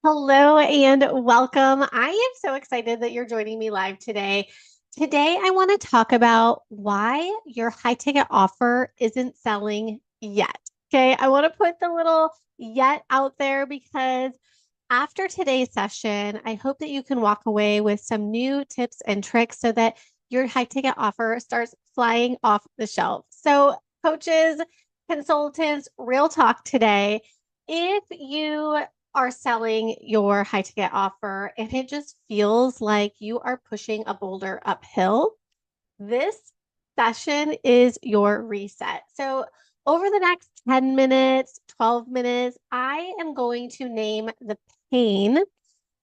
Hello and welcome. I am so excited that you're joining me live today. Today, I want to talk about why your high ticket offer isn't selling yet. Okay, I want to put the little yet out there because after today's session, I hope that you can walk away with some new tips and tricks so that your high ticket offer starts flying off the shelf. So, coaches, consultants, real talk today. If you are selling your high ticket offer and it just feels like you are pushing a boulder uphill, this session is your reset. So, over the next 10 minutes, 12 minutes, I am going to name the pain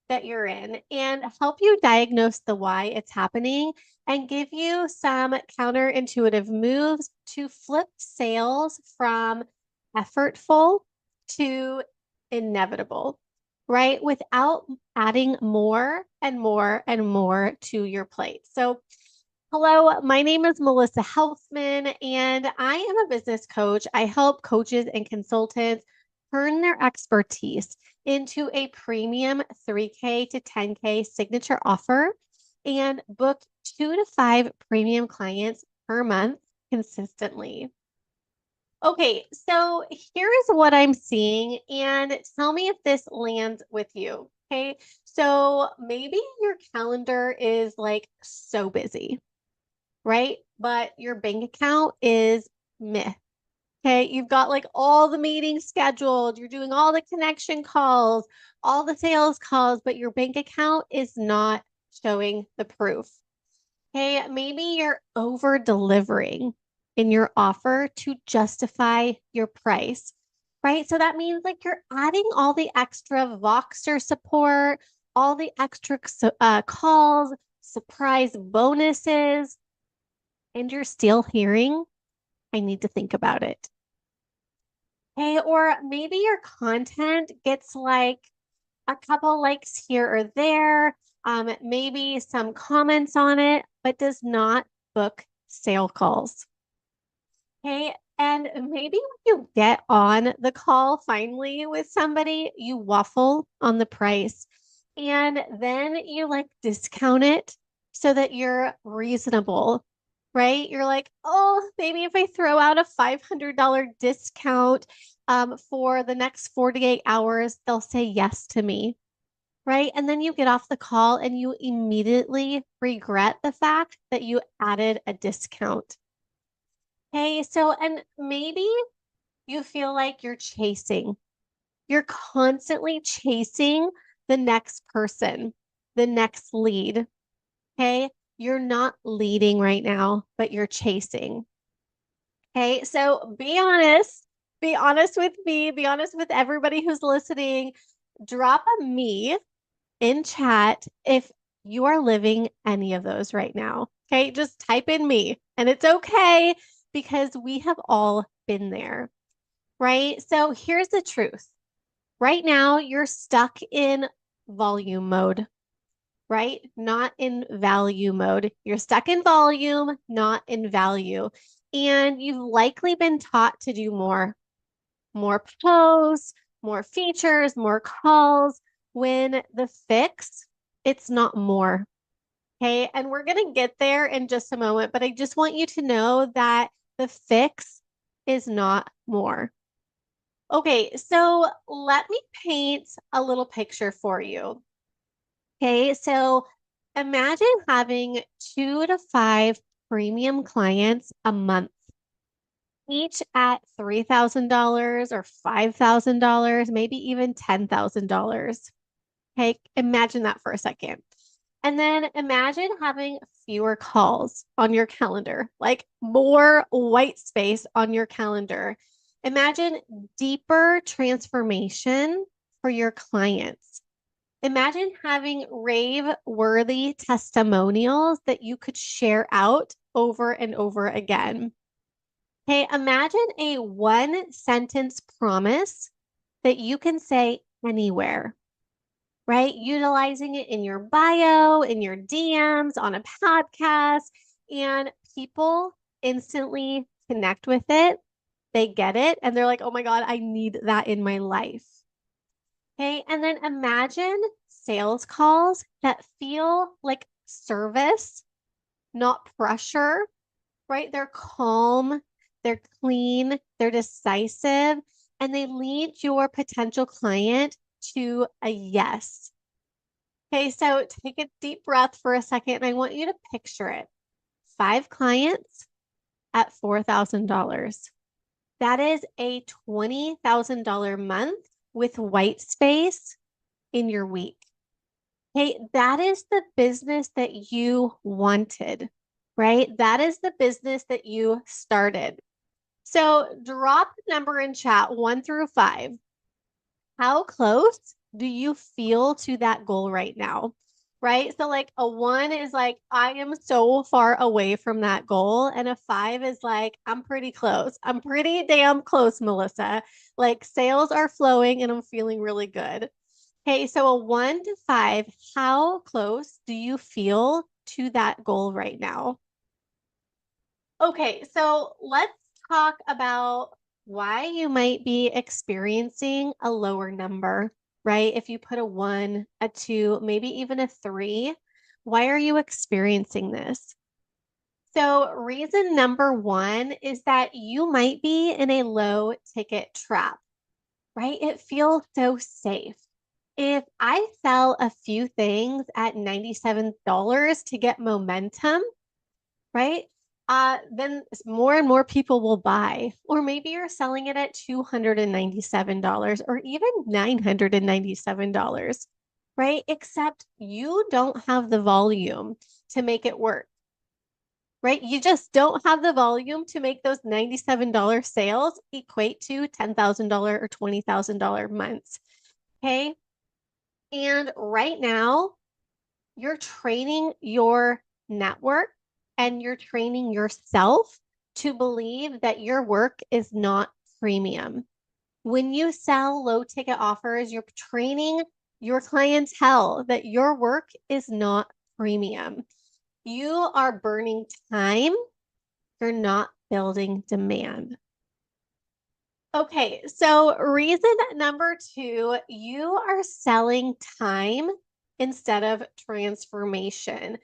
that you're in and help you diagnose the why it's happening and give you some counterintuitive moves to flip sales from effortful to inevitable, right? Without adding more and more and more to your plate. So, hello, my name is Melissa Healthman, and I am a business coach. I help coaches and consultants turn their expertise into a premium 3K to 10K signature offer and book 2 to 5 premium clients per month consistently. Okay, so here's what I'm seeing, and tell me if this lands with you. Okay, so maybe your calendar is like so busy, right? But your bank account is meh. Okay, you've got like all the meetings scheduled, you're doing all the connection calls, all the sales calls, but your bank account is not showing the proof. Okay, maybe you're over delivering in your offer to justify your price, right? So that means like you're adding all the extra Voxer support, all the extra calls, surprise bonuses, and you're still hearing, I need to think about it. Hey, or maybe your content gets like a couple likes here or there, maybe some comments on it, but does not book sale calls. Okay. And maybe when you get on the call finally with somebody, you waffle on the price and then you like discount it so that you're reasonable, right? You're like, oh, maybe if I throw out a $500 discount for the next 48 hours, they'll say yes to me, right? And then you get off the call and you immediately regret the fact that you added a discount. Okay, so and maybe you feel like you're chasing. You're constantly chasing the next person, the next lead. Okay, you're not leading right now, but you're chasing. Okay, so be honest with me, be honest with everybody who's listening. Drop a me in chat if you are living any of those right now. Okay, just type in me and it's okay because we have all been there, right? So here's the truth. Right now, you're stuck in volume mode, right? Not in value mode. You're stuck in volume, not in value. And you've likely been taught to do more posts, more features, more calls, when the fix, it's not more. Okay. And we're going to get there in just a moment, but I just want you to know that the fix is not more. Okay. So let me paint a little picture for you. Okay. So imagine having 2 to 5 premium clients a month, each at $3,000 or $5,000, maybe even $10,000. Okay, imagine that for a second. And then imagine having fewer calls on your calendar, like more white space on your calendar. Imagine deeper transformation for your clients. Imagine having rave-worthy testimonials that you could share out over and over again. Hey, imagine a one sentence promise that you can say anywhere, right? Utilizing it in your bio, in your DMs, on a podcast, and people instantly connect with it. They get it, and they're like, oh my God, I need that in my life. Okay. And then imagine sales calls that feel like service, not pressure, right? They're calm, they're clean, they're decisive, and they lead your potential client to a yes. Okay, so take a deep breath for a second, and I want you to picture it. 5 clients at $4,000. That is a $20,000 month with white space in your week. Hey, that is the business that you wanted, right? That is the business that you started. So drop the number in chat 1 through 5. How close do you feel to that goal right now? Right? So, like a 1 is like, I am so far away from that goal. And a 5 is like, I'm pretty close. I'm pretty damn close, Melissa. Like, sales are flowing and I'm feeling really good. Okay, so a 1 to 5, how close do you feel to that goal right now? Okay, so let's talk about why you might be experiencing a lower number, right? If you put a 1, a 2, maybe even a 3, why are you experiencing this? So, reason number 1 is that you might be in a low ticket trap, right? It feels so safe. If I sell a few things at $97 to get momentum, right? Then more and more people will buy. Or maybe you're selling it at $297 or even $997, right? Except you don't have the volume to make it work, right? You just don't have the volume to make those $97 sales equate to $10,000 or $20,000 months. Okay. And right now, you're training your network and you're training yourself to believe that your work is not premium. When you sell low ticket offers, you're training your clientele that your work is not premium. You are burning time, you're not building demand. Okay, so reason number 2, you are selling time instead of transformation.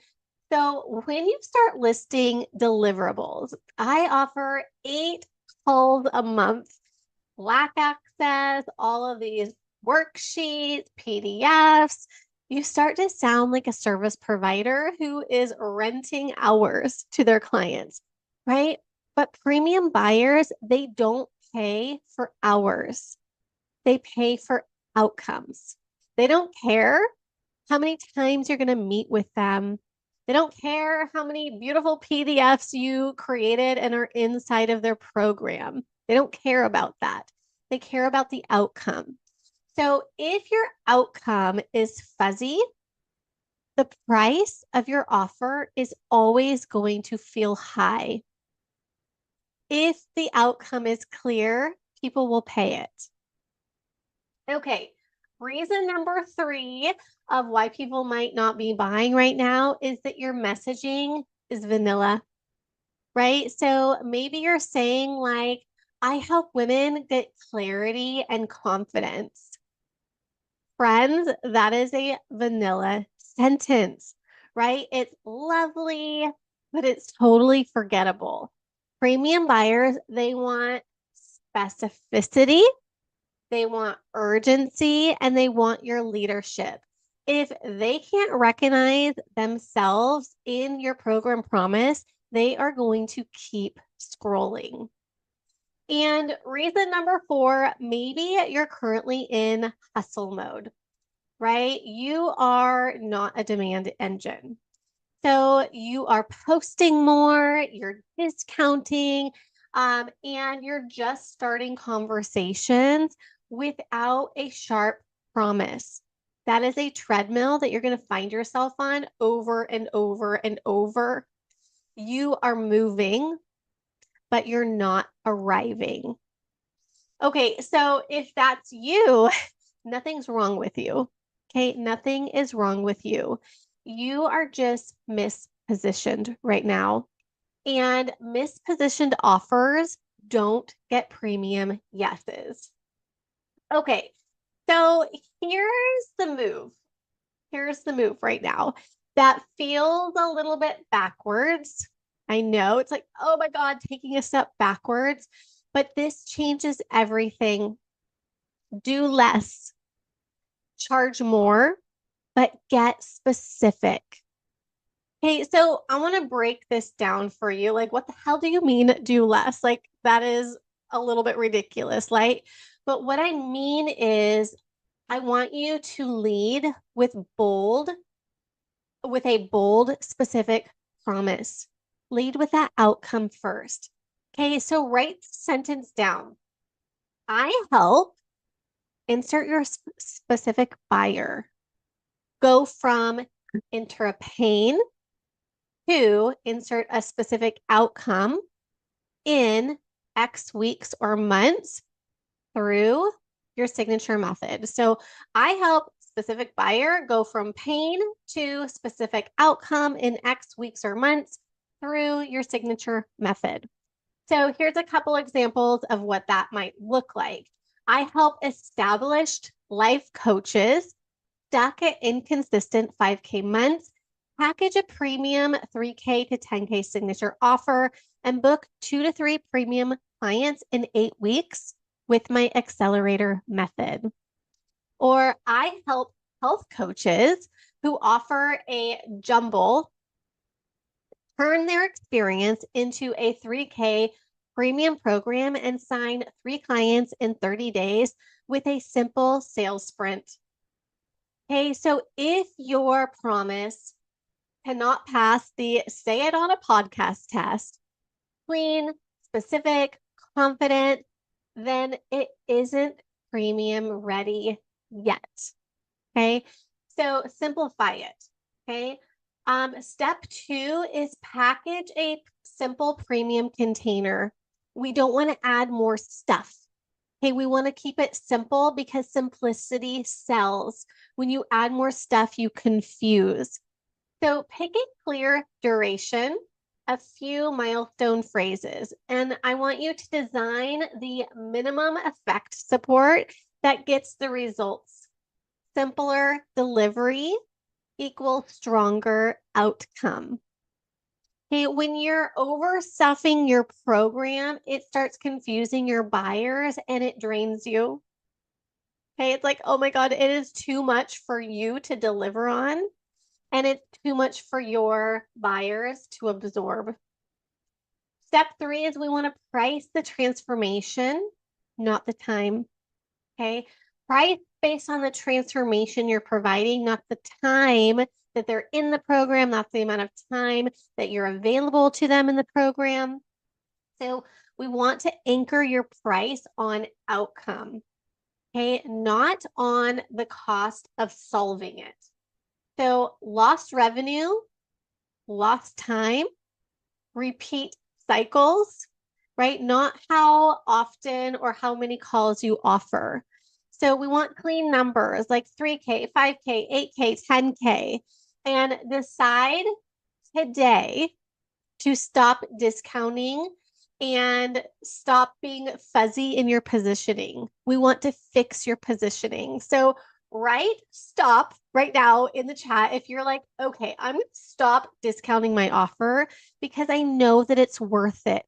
So when you start listing deliverables, I offer 8 calls a month, Slack access, all of these worksheets, PDFs. You start to sound like a service provider who is renting hours to their clients, right? But premium buyers, they don't pay for hours. They pay for outcomes. They don't care how many times you're going to meet with them. They don't care how many beautiful PDFs you created and are inside of their program. They don't care about that. They care about the outcome. So if your outcome is fuzzy, the price of your offer is always going to feel high. If the outcome is clear, people will pay it. Okay, reason number 3 of why people might not be buying right now is that your messaging is vanilla, right? So maybe you're saying, like, I help women get clarity and confidence. Friends, that is a vanilla sentence, right? It's lovely, but it's totally forgettable. Premium buyers, they want specificity, they want urgency, and they want your leadership. If they can't recognize themselves in your program promise, they are going to keep scrolling. And reason number 4, maybe you're currently in hustle mode, right? You are not a demand engine. So you are posting more, you're discounting, and you're just starting conversations without a sharp promise. That is a treadmill that you're going to find yourself on over and over and over. You are moving, but you're not arriving. Okay, so if that's you, nothing's wrong with you. Okay, nothing is wrong with you. You are just mispositioned right now. And mispositioned offers don't get premium yeses. Okay, So here's the move. Here's the move right now. That feels a little bit backwards. I know it's like, oh my God, taking a step backwards, but this changes everything. Do less, charge more, but get specific. Okay, so I want to break this down for you. Like, what the hell do you mean do less? Like, that is a little bit ridiculous, right? But what I mean is, I want you to lead with a bold, specific promise. Lead with that outcome first. Okay, so write the sentence down. I help, insert your specific buyer. Go from enter a pain to insert a specific outcome in X weeks or months through your signature method. So I help specific buyer go from pain to specific outcome in X weeks or months through your signature method. So here's a couple examples of what that might look like. I help established life coaches stuck at inconsistent 5K months, package a premium 3K to 10K signature offer, and book 2 to 3 premium clients in 8 weeks with my accelerator method. Or I help health coaches who offer a jumble turn their experience into a 3K premium program and sign 3 clients in 30 days with a simple sales sprint. Okay, so if your promise cannot pass the say it on a podcast test, clean, specific, confident, then it isn't premium ready yet. Okay, so simplify it. Okay, step 2 is package a simple premium container. We don't want to add more stuff. Okay, we want to keep it simple because simplicity sells. When you add more stuff, you confuse. So pick a clear duration, a few milestone phrases, and I want you to design the minimum effect support that gets the results. Simpler delivery equals stronger outcome. Okay, when you're overstuffing your program, it starts confusing your buyers and it drains you. Okay, it's like, oh my God, it is too much for you to deliver on, and it's too much for your buyers to absorb. Step 3 is we want to price the transformation, not the time. Okay, price based on the transformation you're providing, not the time that they're in the program, that's the amount of time that you're available to them in the program. So we want to anchor your price on outcome, okay, not on the cost of solving it. So lost revenue, lost time, repeat cycles, right? Not how often or how many calls you offer. So we want clean numbers like 3K, 5K, 8K, 10K, and decide today to stop discounting and stop being fuzzy in your positioning. We want to fix your positioning. So write stop right now in the chat if you're like, okay, I'm going to stop discounting my offer because I know that it's worth it.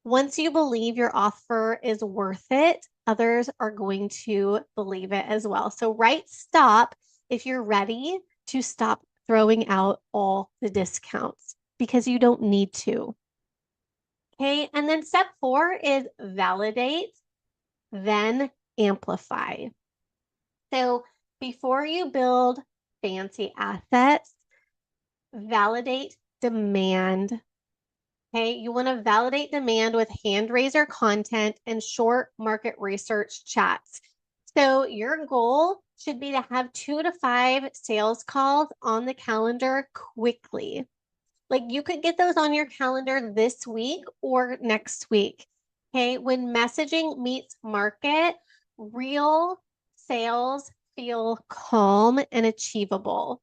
Once you believe your offer is worth it, others are going to believe it as well. So write stop if you're ready to stop throwing out all the discounts because you don't need to. Okay, and then step 4 is validate, then amplify. So before you build fancy assets, validate demand. Okay, you want to validate demand with hand raiser content and short market research chats. So your goal should be to have 2 to 5 sales calls on the calendar quickly. Like you could get those on your calendar this week or next week. Okay, when messaging meets market, real sales feel calm and achievable.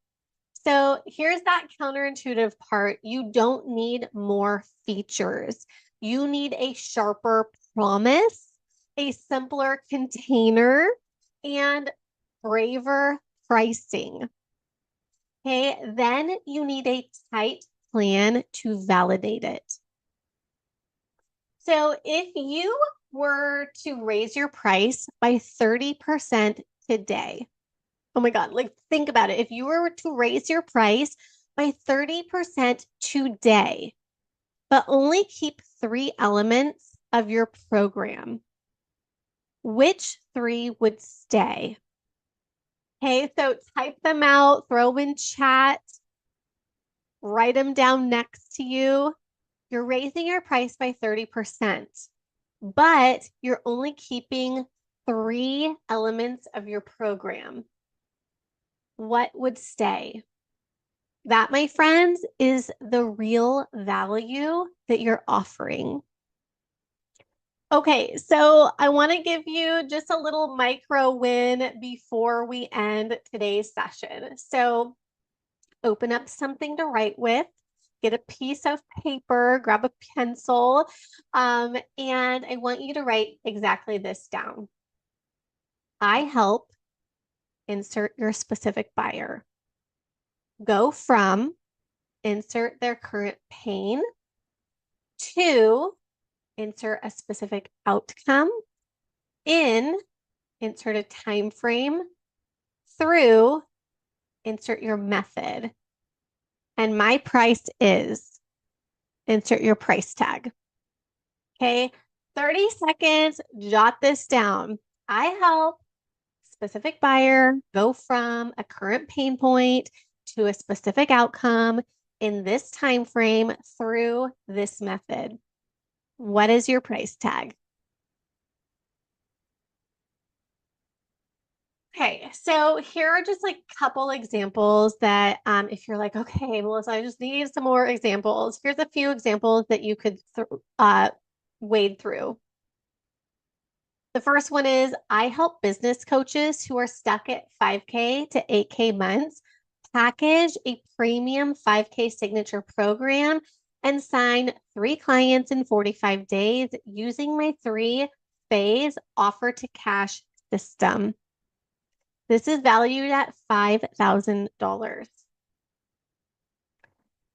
So here's that counterintuitive part. You don't need more features. You need a sharper promise, a simpler container, and braver pricing. Okay, then you need a tight plan to validate it. So if you were to raise your price by 30% today, oh my God, like think about it. If you were to raise your price by 30% today, but only keep 3 elements of your program, which 3 would stay? Okay, so type them out, throw in chat, write them down next to you. You're raising your price by 30%, but you're only keeping 3 elements of your program. What would stay? That, my friends, is the real value that you're offering. Okay, so I want to give you just a little micro win before we end today's session. So open up something to write with, get a piece of paper, grab a pencil, and I want you to write exactly this down. I help, insert your specific buyer, go from, insert their current pain, to, insert a specific outcome, in, insert a time frame, through, insert your method. And my price is, insert your price tag. Okay, 30 seconds, jot this down. I help specific buyer go from a current pain point to a specific outcome in this time frame through this method. What is your price tag? Okay, so here are just like a couple examples that if you're like, okay, Melissa, I just need some more examples. Here's a few examples that you could wade through. The first one is I help business coaches who are stuck at 5K to 8K months package a premium 5K signature program and sign 3 clients in 45 days using my 3-phase offer to cash system. This is valued at $5,000.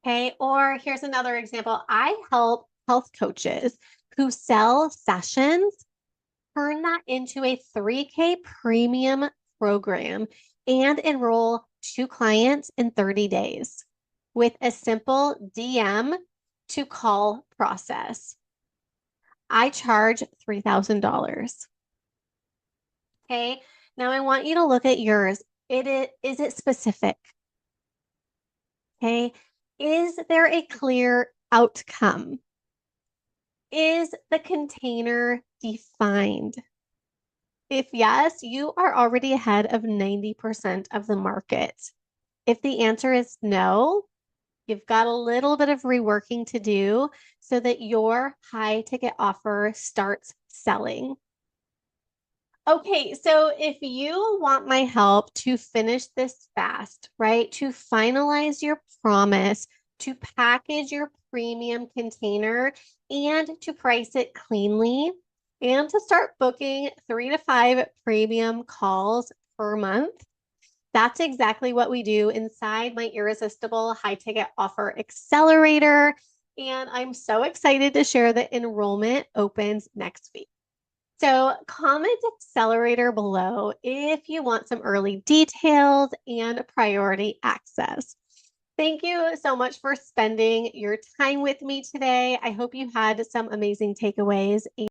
Okay, or here's another example. I help health coaches who sell sessions turn that into a 3K premium program and enroll 2 clients in 30 days with a simple DM to call process. I charge $3,000. Okay, now I want you to look at yours. Is it specific? Okay, is there a clear outcome? Is the container defined? If yes, you are already ahead of 90% of the market. If the answer is no, you've got a little bit of reworking to do so that your high ticket offer starts selling. Okay, so if you want my help to finish this fast, right, to finalize your promise, to package your premium container, and to price it cleanly, and to start booking 3 to 5 premium calls per month, that's exactly what we do inside my Irresistible High Ticket Offer Accelerator. And I'm so excited to share that enrollment opens next week. So comment accelerator below if you want some early details and priority access. Thank you so much for spending your time with me today. I hope you had some amazing takeaways.